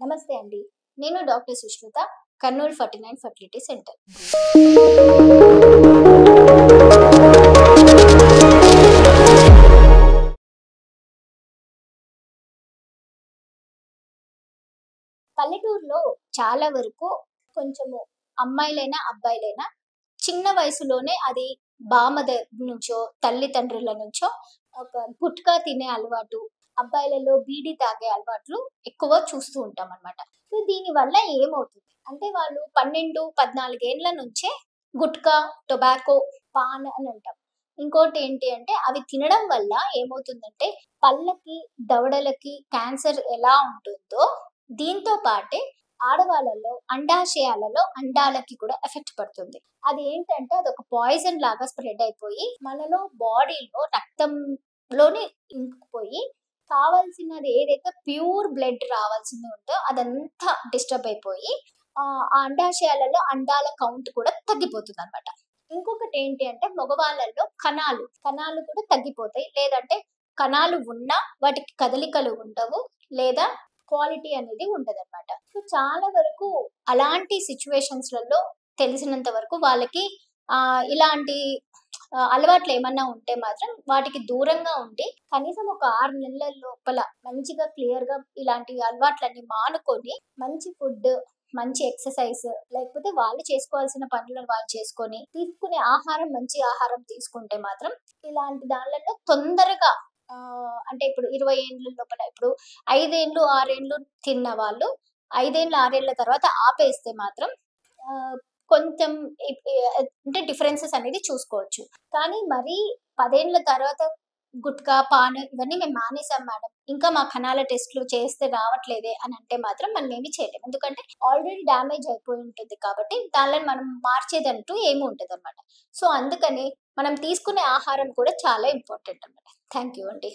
నమస్తే అండి. నేను doctor Sushmita, Kurnool 49 fertility centre. పల్లెటూరులో చాలా వరకు కొంచెము అమ్మాయిలైనా, అబ్బాయిలైనా చిన్న వయసులోనే అది బామద నుంచో, తల్లిదండ్రుల నుంచో ఒక గుట్కా తినే అలవాటు, అబ్బాయిలలో బీడీ తాగే అలవాట్లు ఎక్కువ చూస్తూ ఉంటామనమాట. సో, దీనివల్ల ఏమవుతుంది అంటే వాళ్ళు 12, 14 ఏండ్ల నుంచే గుట్కా, టొబాకో, పాన్ అని అంటాం. ఇంకోటేంటి అంటే అవి తినడం వల్ల ఏమవుతుందంటే పళ్ళకి, దవడలకి క్యాన్సర్ ఎలా ఉంటుందో దీంతో పాటే ఆడవాళ్ళలో అండాశయాలలో అండాలకి కూడా ఎఫెక్ట్ పడుతుంది. అదేంటంటే అదొక పాయిజన్ లాగా స్ప్రెడ్ అయిపోయి మనలో బాడీలో రక్తంలోని ఇంకుపోయి కావాల్సినది ఏదైతే ప్యూర్ బ్లడ్ రావాల్సింది ఉందో అదంతా డిస్టర్బ్ అయిపోయి ఆ అండాశయాలలో అండాల కౌంట్ కూడా తగ్గిపోతుందన్నమాట. ఇంకొకటేంటి అంటే మగవాళ్ళలో కణాలు కూడా తగ్గిపోతాయి. లేదంటే కణాలు ఉన్నా వాటికి కదలికలు ఉండవు. లేదా క్వాలిటీ అనేది ఉండదన్నమాట. సో, చాలా వరకు అలాంటి సిట్యుయేషన్స్‌లలో తెలిసినంత వరకు వాళ్ళకి ఇలాంటి అలవాట్లేమన్నా ఉంటే మాత్రం వాటికి దూరంగా ఉండి కనీసం ఒక 6 నెలల లోపల మంచిగా క్లియర్‌గా ఇలాంటి అలవాట్లన్నీ మానుకొని మంచి ఫుడ్, మంచి ఎక్సర్‌సైజ్ లేకపోతే వాళ్ళు చేసుకోవాల్సిన పనులను వాళ్ళు చేసుకొని, తీసుకునే ఆహారం మంచి ఆహారం తీసుకుంటే మాత్రం ఇలాంటి దాన్లలో తొందరగా అంటే ఇప్పుడు 20 ఏండ్ల లోపల ఇప్పుడు 5 ఏండ్లు, 6 ఏండ్లు తిన్న వాళ్ళు 5 ఏండ్లు, 6 ఏండ్ల తర్వాత ఆపేస్తే మాత్రం ఆహ్, కొంచెం అంటే డిఫరెన్సెస్ అనేది చూసుకోవచ్చు. కానీ మరీ 10 ఏండ్ల తర్వాత గుట్కా, పాన్ ఇవన్నీ మేము మానేసాం మేడం. ఇంకా మా కణాల టెస్ట్‌లు చేస్తే రావట్లేదే అని అంటే మాత్రం మనమేమి చేయలేం. ఎందుకంటే ఆల్రెడీ డ్యామేజ్ అయిపోయి ఉంటుంది కాబట్టి దానిలని మనం మార్చేదంటూ ఏమి ఉండదనమాట. సో, అందుకని మనం తీసుకునే ఆహారం కూడా చాలా ఇంపార్టెంట్ అన్నమాట. థాంక్ యూ అండి.